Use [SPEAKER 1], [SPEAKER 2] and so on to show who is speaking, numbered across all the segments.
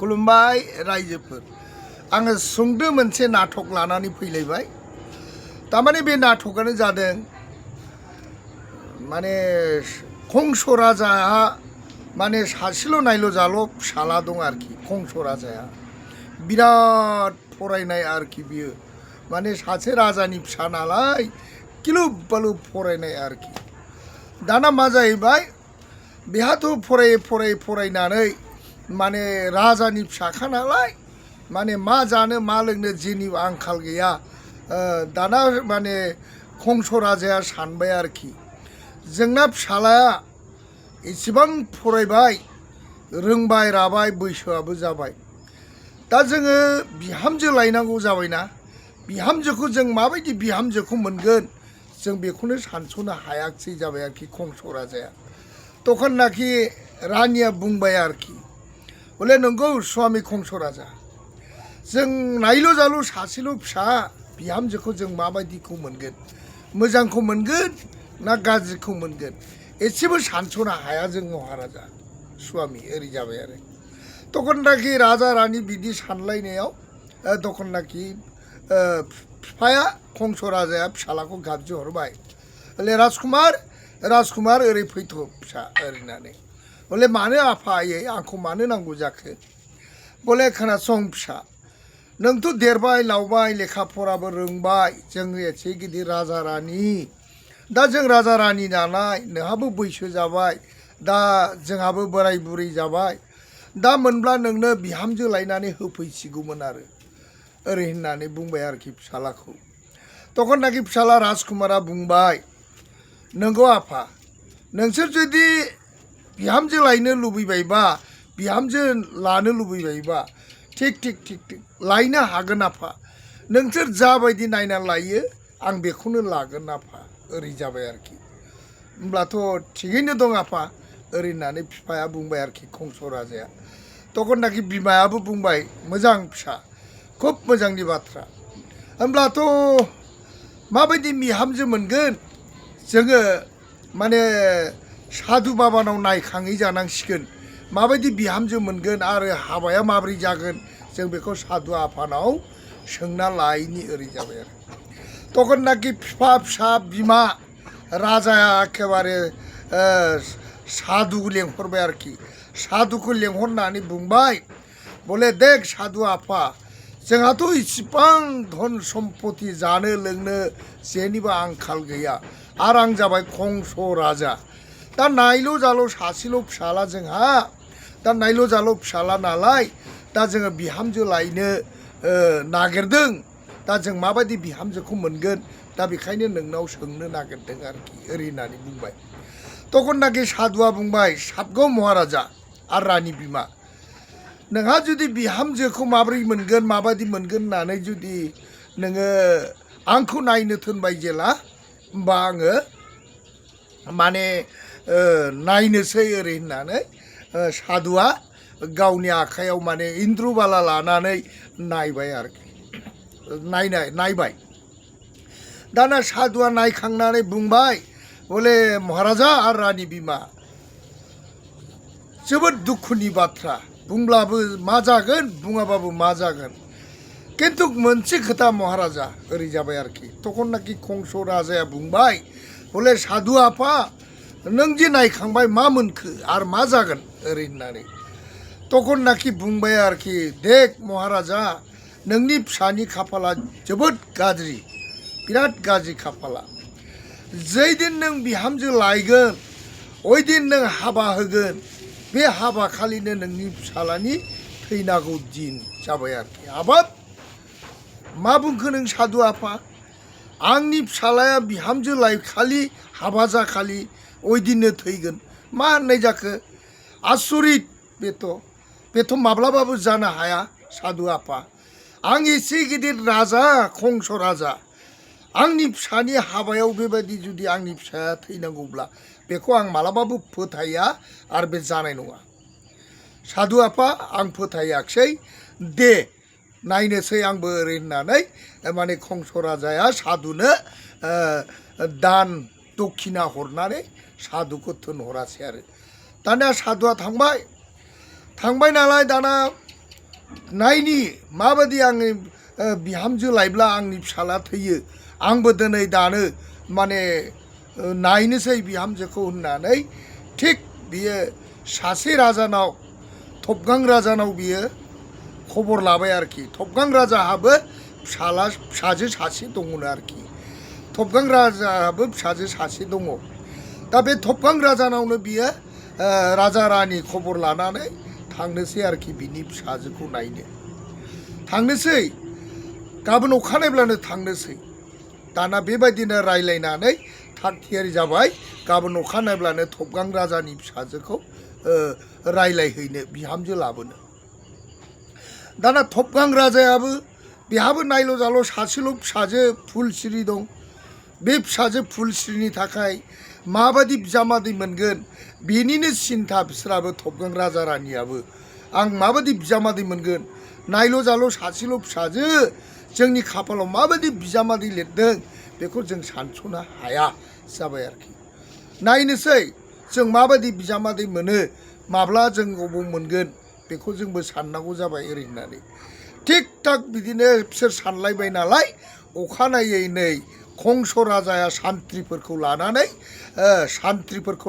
[SPEAKER 1] खुलुमबाय रायजोफोर आङो सुंद' मोनसे नाटक लानानै फैलायबाय तारमाने बे नाटकानो जादों माने कंस राजाहा माने सासेल' नायल' जाल' फिसाला दं आरोखि कंस राजाया बिराद फरायनाय आरोखि बियो माने सासे राजानि फिसा नालाय गिलुब बालुब फरायनाय आरोखि दाना मा जाहैबाय बेहाथ' फरायनानै माने राजानि फिसाखा नालाय माने मा जानो मा लोंनो जेनिबो आंखाल गैया दाना माने कंस राजाया सानबाय आरोखि जोंना फिसालाया एसेबां फरायबाय रोंबाय राबाय बैसोआबो जाबाय दा जोङो बिहामजो लायनांगौ जाबायना बिहामजोखौ जों माबायदि बिहामजोखौ मोनगोन जों बेखौनो सानस'नो हायाखिसै जाबाय आरोखि कंस राजाया तखननाखि रानिया बुंबाय आरोखि बोले नंगौ स्वामी कंस राजा जों नायल' जाल' सासेल' फिसा बिहामजोखौ जों माबायदिखौ मोनगोन मोजांखौ मोनगोन ना गाज्रिखौ मोनगोन एसेबो सानस'नो हाया जों महाराजा स्वामी ओरै जाबाय आरो तखननाखि राजा रानि बिदि सानलायनायाव तखननाखि बिफाया कंस राजाया फिसालाखौ गाबज्रिहरबाय बोले राजकुमार ओरै फैथ' फिसा ओरैनानै बोले मानो आफा आयै आंखौ मानो नांगौ जाखो बोले खोनासं फिसा नोंथ' देरबाय लावबाय लेखा फराबो रोंबाय जों एसे गिदिर राजा रानि दा जों राजा रानि नालाय नोंहाबो बैसो जाबाय दा जोंहाबो बोराय बुरै जाबाय दा मोनब्ला नोंनो बिहामजो लायनानै होफैसिगौमोन आरो ओरै होननानै बुंबाय आरोखि फिसालाखौ तखननाखि फिसाला राजकुमारा बुंबाय नंगौ आफा नोंसोर जुदि बिहामजो लायनो लुबैबायबा बिहामजो लानो लुबैबायबा थिक लायनो हागोन आफा नोंसोर जाबायदि नायना लायो आं बेखौनो लागोन आफा ओरै जाबाय आरोखि होमब्लाथ' थिगैनो दं आफा ओरै होननानै बिफाया बुंबाय आरोखि कंस राजाया तखननाखि बिमायाबो बुंबाय मोजां फिसा खुब मोजांनि बाथ्रा होमब्लाथ' माबायदि बिहामजो मोनगोन जोङो माने साधु बाबानाव नायखाङै जानांसिगोन माबायदि बिहामजो मोनगोन आरो हाबाया माबोरै जागोन जों बेखौ साधु आफानाव सोंना लायैनि ओरै जाबाय आरो तखननाखि बिफा फिसा बिमा राजाया एखेबारे साधुखौ लेंहरबाय आरोखि साधुखौ लेंहरनानै बुंबाय बोले देख साधु आफा जोंहाथ' इसिबां धन सम्पति जानो लोंनो जेनिबो आंखाल गैया आरो आं जाबाय कंस राजा दा नायल' जाल' सासेल' फिसाला जोंहा दा नायल' जाल' फिसाला नालाय दा जोङो बिहामजो लायनो नागिरदों दा जों माबायदि बिहामजोखौ मोनगोन दा बेखायनो नोंनाव सोंनो नागिरदों आरोखि ओरै होननानै बुंबाय तखननाखि साधुआ बुंबाय साबगौ महाराजा आरो रानि बिमा नोंहा जुदि बिहामजोखौ माबोरै मोनगोन माबायदि मोनगोन होननानै जुदि नोङो आंखौ नायनो थोनबाय जेला होमबा आङो माने नायनोसै ओरै होननानै साधुआ गावनि आखायाव माने इन्द्रुबाला लानानै नायबाय आरोखि नायबाय दाना साधुआ नायखांनानै बुंबाय बोले महाराजा आरो रानि बिमा जोबोद दुखुनि बाथ्रा बुंब्लाबो मा जागोन बुङाबाबो मा जागोन किन्तु मोनसे खोथा महाराजा ओरै जाबाय आरोखि तखननाखि कंस राजाया बुंबाय बोले साधु आफा नों जे नायखांबाय मा मोनखो आरो मा जागोन ओरै होननानै तखननाखि बुंबाय आरोखि देख महाराजा नोंनि फिसानि खाफाला जोबोद गाज्रि बिराद गाज्रि खाफाला जै दिन नों बिहामजो लायगोन ओइदिन नों हाबा होगोन बे हाबा खालिनो नोंनि फिसालानि थैनांगौ दिन जाबाय आरोखि हाबाब मा बुंखो नों साधु आफा आंनि फिसालाया बिहामजो लायखालि हाबा जाखालि ओइदिननो थैगोन मा होननाय जाखो आसरित बेथ' माब्लाबाबो जानो हाया साधु आफा आं एसे गिदिर राजा कंस राजा आंनि फिसानि हाबायाव बेबायदि जुदि आंनि फिसाया थैनांगौब्ला बेखौ आं मालाबाबो फोथाया आरो बे जानाय नङा साधु आफा आं फोथायाखिसै दे नायनोसै आंबो ओरै होननानै माने कंस राजाया साधुनो दान दक्षिणा हरनानै साधुखौ थोनहरासै आरो दानिया साधुआ थांबाय नालाय दाना नायनि माबादि आंनि बिहामजो लायब्ला आंनि फिसाला थैयो आंबो दिनै दानो माने नायनोसै बिहामजोखौ होननानै थिग बियो सासे राजानाव थबगां राजानाव बियो खबर लाबाय आरोखि थबगां राजाहाबो फिसाजो सासे दङनो आरोखि थबगां राजाहाबो फिसाजो सासे दङ दा बे थबगां राजानावनो बियो राजा रानि खबर लानानै थांनोसै आरोखि बिनि फिसाजोखौ नायनो थांनोसै गाबोन अखानायब्लानो थांनोसै दाना बेबायदिनो रायलायनानै थाग थियारि जाबाय गाबोन अखानायब्लानो थबगां राजानि फिसाजोखौ रायलायहैनो बिहामजो लाबोनो दाना थबगां राजायाबो बेहाबो नायल' जाल' सासेल' फिसाजो फुलसिरि दं बे फिसाजो फुलसिरिनि थाखाय माबादि बिजामादै मोनगोन बेनिनो सिन्था बिसोराबो थबगां राजा रानियाबो आं माबादि बिजामादै मोनगोन नायल' जाल' सासेल' फिसाजो जोंनि खाफालाव माबादि बिजामादै लिरदों बेखौ जों सानस'नो हाया जाबाय आरोखि नायनोसै जों माबादि बिजामादै मोनो माब्ला जों अबाव मोनगोन बेखौ जोंबो साननांगौ जाबाय ओरै होननानै थिग थाक बिदिनो बिसोर सानलायबाय नालाय अखानायै नै कंस राजाया सान्थ्रिफोरखौ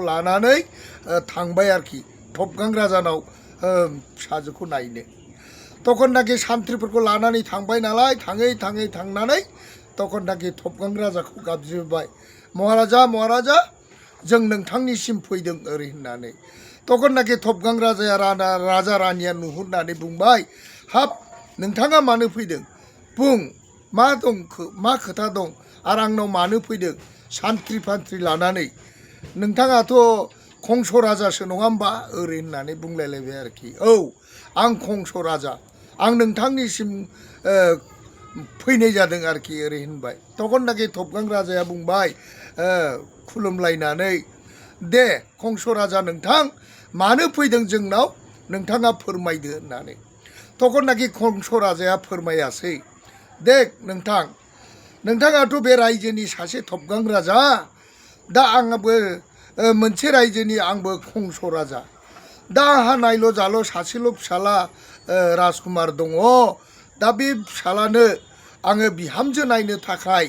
[SPEAKER 1] लानानै थांबाय आरोखि थबगां राजानाव फिसाजोखौ नायनो तखननाखि सान्थ्रिफोरखौ लानानै थांबाय नालाय थाङै थांनानै तखननाखि थबगां राजाखौ गाबज्रिबाय महाराजा जों नोंथांनिसिम फैदों ओरै होननानै तखननाखि थबगां राजाया राजा रानिया नुहुरनानै बुंबाय हाब नोंथाङा मानो फैदों बुं मा खोथा दं आरो आंनाव मानो फैदों सान्थ्रि फान्थ्रि लानानै नोंथाङाथ' कंस राजासो नङा होमबा ओरै होननानै बुंलायलायबाय आरोखि औ आं कंस राजा आं नोंथांनिसिम फैनाय जादों आरोखि ओरै होनबाय तखननाखि थबगां राजाया बुंबाय खुलुमलायनानै दे कंस राजा नोंथां मानो फैदों जोंनाव नोंथाङा फोरमायदो होननानै तखननाखि कंस राजाया फोरमायासै दे नोंथाङाथ' बे रायजोनि सासे थबगां राजा दा आंबो मोनसे रायजोनि आंबो कंस राजा दा आंहा नायल' जाल' सासेल' फिसाला राजकुमार दङ दा बे फिसालानो आङो बिहामजो नायनो थाखाय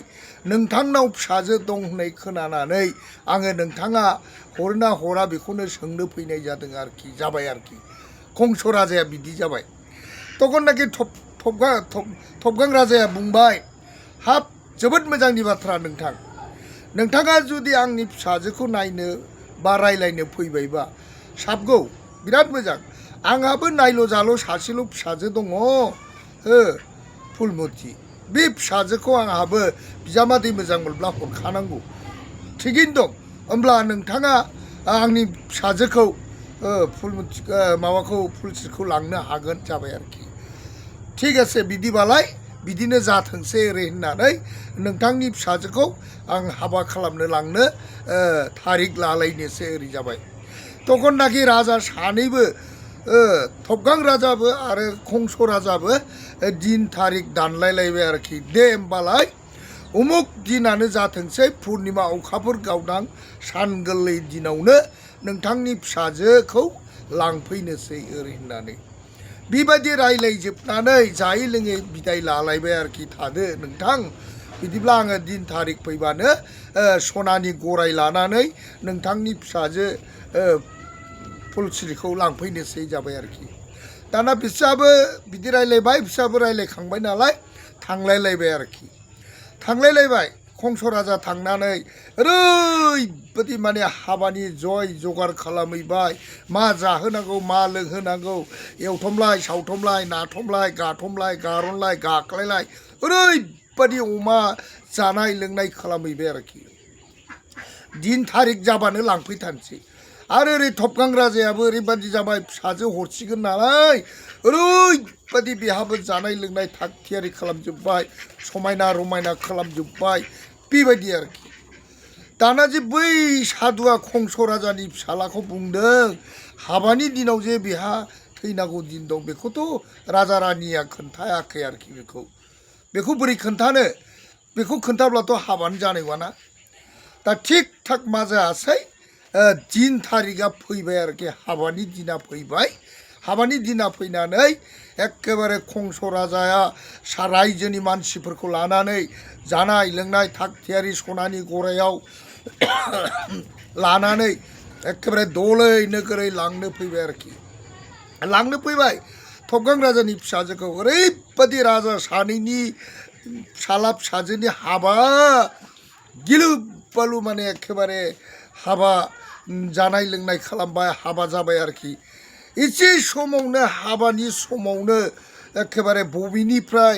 [SPEAKER 1] नोंथांनाव फिसाजो दं होननाय खोनानानै आङो नोंथाङा हरना हरा बेखौनो सोंनो फैनाय जादों आरोखि जाबाय आरोखि कंस राजाया बिदि जाबाय तखननाखि थबगां राजाया बुंबाय हाब जोबोद मोजांनि बाथ्रा नोंथाङा जुदि आंनि फिसाजोखौ नायनो बा रायलायनो फैबायबा साबगौ बिराद मोजां आंहाबो नायल' जाल' सासेल' फिसाजो दङ फुलमति बे फिसाजोखौ आंहाबो बिजामादै मोजां मोनब्ला हरखानांगौ थिगैनो दं होमब्ला नोंथाङा आंनि फिसाजोखौ फुलसिरिखौ लांनो हागोन जाबाय आरोखि ठीक আছে बिदिबालाय बिदिनो जाथोंसै ओरै होननानै नोंथांनि फिसाजोखौ आं हाबा खालामनो लांनो थारिख लालायनोसै ओरै जाबाय तखननाखि राजा सानैबो थबगां राजाबो आरो कंस राजाबो दिन थारिख दानलायलायबाय आरोखि दे होमबालाय उमुक दिनानो जाथोंसै पुर्निमा अखाफोर गावदां सान गोरलै दिनावनो नोंथांनि फिसाजोखौ लांफैनोसै ओरै होननानै बेबायदि रायलायजोबनानै जायै लोङै बिदाय लालायबाय आरोखि थादो नोंथां बिदिब्ला आङो दिन थारिख फैबानो सनानि गराय लानानै नोंथांनि फिसाजो फुलसिरिखौ लांफैनोसै जाबाय आरोखि दाना बिस्राबो बिदि रायलायबाय बिस्राबो रायलायखांबाय नालाय थांलायलायबाय आरोखि थांलायलायबाय कंस राजा थांनानै ओरैबायदि माने हाबानि जगार खालामहैबाय मा जाहोनांगौ मा लोंहोनांगौ एवथमलाय सावथमलाय नाथमलाय गाथमलाय गारनलाय गाख्लायलाय ओरैबायदि अमा जानाय लोंनाय खालामहैबाय आरोखि दिन थारिख जाबानो लांफैथारसै आरो ओरै थबगां राजायाबो ओरैबायदि जाबाय फिसाजो हरसिगोन नालाय ओरैबायदि बेहाबो जानाय लोंनाय थाग थियारि खालामजोब्बाय समायना रमायना खालामजोब्बाय बेबायदि आरोखि दाना जे बै साधुआ कंस राजानि फिसालाखौ बुंदों हाबानि दिनाव जे बेहा थैनांगौ दिन दं बेखौथ' राजा रानिया खोन्थायाखै आरोखि बेखौ बोरै खोन्थानो बेखौ खोन्थाब्लाथ' हाबानो जानाय नङाना दा थिग थाक मा जायासै दिन थारिखआ फैबाय आरोखि हाबानि दिना फैबाय हाबानि दिना फैनानै एखेबारे कंस राजाया रायजोनि मानसिफोरखौ लानानै जानाय लोंनाय थाग थियारि सनानि गरायाव लानानै एखेबारे दलै नोगोरै लांनो फैबाय आरोखि लांनो फैबाय थबगां राजानि फिसाजोखौ ओरैबादि राजा सानैनि फिसाला फिसाजोनि हाबा गिलु बालु माने एखेबारे हाबा जानाय लोंनाय खालामबाय हाबा जाबाय आरोखि एसे समावनो हाबानि समावनो एखेबारे बबेनिफ्राय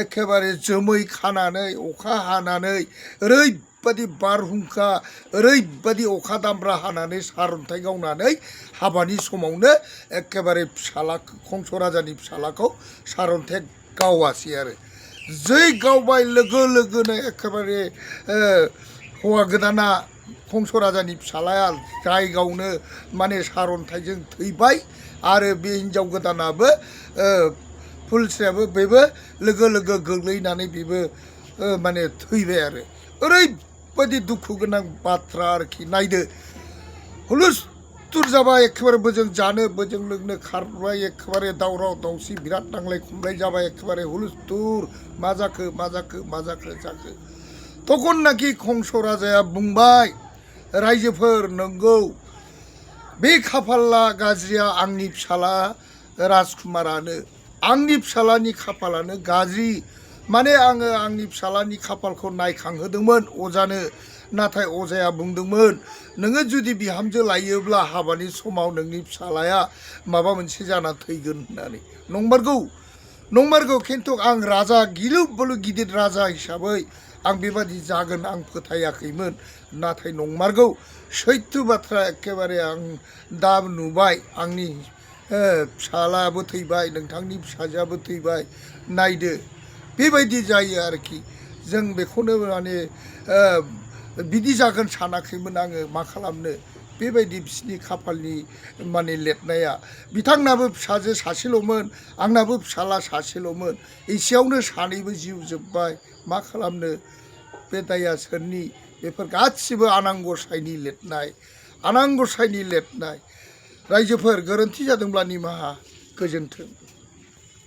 [SPEAKER 1] एखेबारे जोमै खानानै अखा हानानै ओरैबादि बारहुंखा ओरैबादि अखा दामब्रा हानानै सारन्थाइ गावनानै हाबानि समावनो एखेबारे फिसाला कंस राजानि फिसालाखौ सारन्थाइ गावासै आरो जै गावबाय लोगो लोगोनो एखेबारे हौवा गोदाना कंस राजानि फिसालाया जायगायावनो माने सारन्थाइजों थैबाय आरो बे हिन्जाव गोदानाबो फुलस्रियाबो बेबो लोगो लोगो गोग्लैनानै बेबो माने थैबाय आरो ओरैबायदि दुखु गोनां बाथ्रा आरोखि नायदो हुलुस्थुर जाबाय एखेबारे बोजों जानो बोजों लोंनो खारबाय एखेबारे दावराव दावसि बिराद नांलाय खमलाय जाबाय एखेबारे हुलुस्थुर मा जाखो जाखो तखन नाखि कंस राजाया बुंबाय रायजोफोर नंगौ बे खाफाला गाज्रिया आंनि फिसाला राजकुमारानो आंनि फिसालानि खाफालानो गाज्रि माने आङो आंनि फिसालानि खाफालखौ नायखांहोदोंमोन अजानो नाथाय अजाया बुंदोंमोन नोङो जुदि बिहामजो लायोब्ला हाबानि समाव नोंनि फिसालाया माबा मोनसे जाना थैगोन होननानै नंमारगौ खिन्थु आं राजा गिलु बालु गिदिर राजा हिसाबै आं बेबादि जागोन आं फोथायाखैमोन नाथाय नंमारगौ सैथो बाथ्रा एखेबारे आं दा नुबाय आंनि फिसालायाबो थैबाय नोंथांनि फिसाजोआबो थैबाय नायदो बेबायदि जायो आरोखि जों बेखौनो माने बिदि जागोन सानाखैमोन आङो मा खालामनो बेबायदि बिसिनि खाफालनि माने लिरनाया बिथांनाबो फिसाजो सासेल'मोन आंनाबो फिसाला सासेल'मोन एसेयावनो सानैबो जिउ जोब्बाय मा खालामनो बे दाया सोरनि बेफोर गासिबो आनान गसाइनि लिरनाय रायजोफोर गोरोन्थि जादोंब्ला निमाहा गोजोन्थों।